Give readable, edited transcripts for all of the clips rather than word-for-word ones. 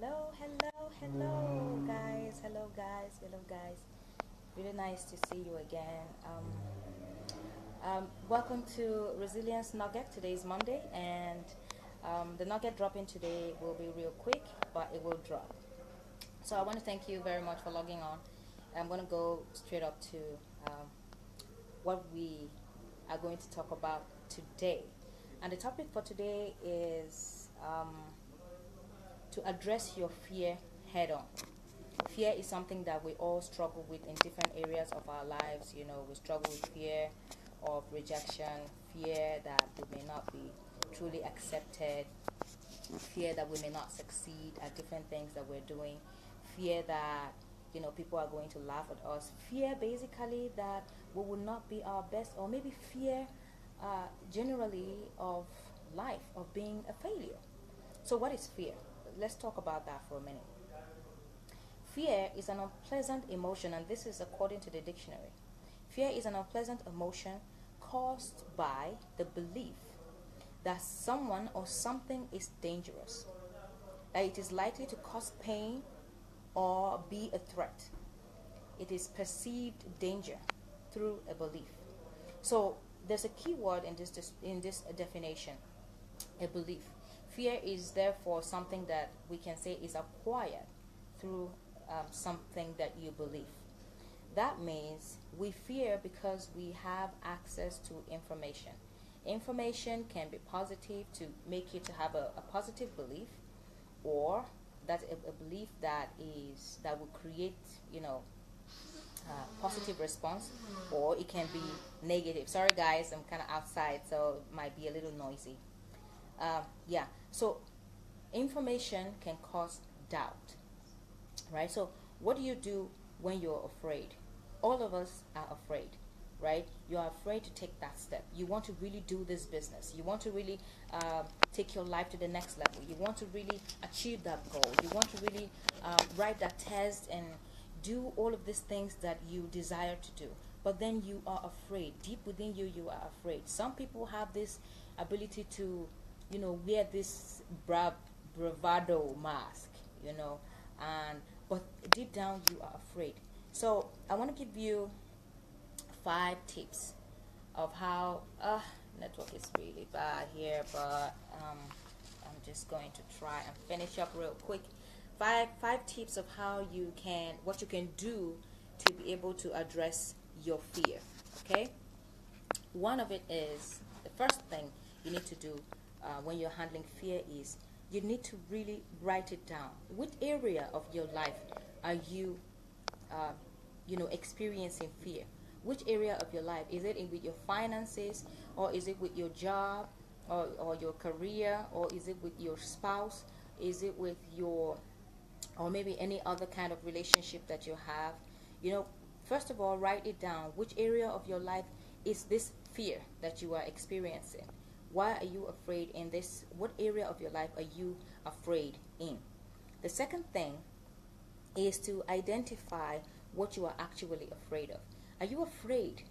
Hello, guys. Hello, guys. Really nice to see you again. Welcome to Resilience Nugget. Today is Monday, and the nugget dropping today will be real quick, but it will drop. So I want to thank you very much for logging on. I'm going to go straight up to um, what we are going to talk about today. And the topic for today is to address your fear head on. Fear is something that we all struggle with in different areas of our lives. You know, we struggle with fear of rejection, fear that we may not be truly accepted, fear that we may not succeed at different things that we're doing, fear that people are going to laugh at us, fear basically that we will not be our best, or maybe fear generally of life, of being a failure. So what is fear? Let's talk about that for a minute. Fear is an unpleasant emotion, and this is according to the dictionary. Fear is an unpleasant emotion caused by the belief that someone or something is dangerous, that it is likely to cause pain or be a threat. It is perceived danger through a belief. So there's a key word in this definition, a belief. Fear is therefore something that we can say is acquired through something that you believe. That means we fear because we have access to information. Information can be positive to make you to have a positive belief, or that's a belief that will create positive response, or it can be negative. Sorry guys, I'm kind of outside, so it might be a little noisy. Yeah, so information can cause doubt, right? So what do you do when you're afraid? All of us are afraid, right? You are afraid to take that step. You want to really do this business. You want to really take your life to the next level. You want to really achieve that goal. You want to really write that test and do all of these things that you desire to do. But then you are afraid. Deep within you, you are afraid. Some people have this ability to, wear this bravado mask, and but deep down you are afraid. So I want to give you 5 tips of how network is really bad here, but I'm just going to try and finish up real quick. Five tips of how what you can do to be able to address your fear. Okay, one of it is, the first thing you need to do when you're handling fear is you need to really write it down. Which area of your life are you experiencing fear? Which area of your life? Is it with your finances, or is it with your job, or your career, or is it with your spouse? Is it with your, or maybe any other kind of relationship that you have? First of all, write it down. Which area of your life is this fear that you are experiencing? Why are you afraid in this? What area of your life are you afraid in? The second thing is to identify what you are actually afraid of. Are you afraid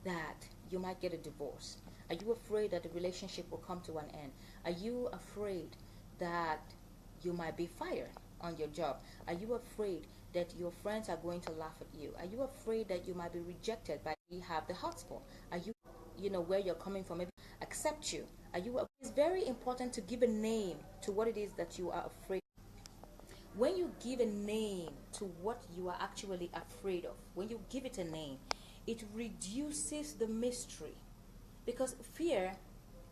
that you might get a divorce? Are you afraid that the relationship will come to an end? Are you afraid that you might be fired on your job? Are you afraid that your friends are going to laugh at you? Are you afraid that you might be rejected by you have the hospital? Are you know where you're coming from, maybe accept you? It's very important to give a name to what it is that you are afraid. When you give a name to what you are actually afraid of, when you give it a name, it reduces the mystery. Because fear,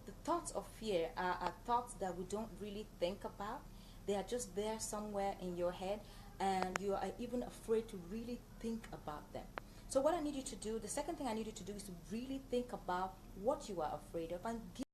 the thoughts of fear are thoughts that we don't really think about. They are just there somewhere in your head, and you are even afraid to really think about them. So what I need you to do, the second thing I need you to do, is to really think about what you are afraid of and give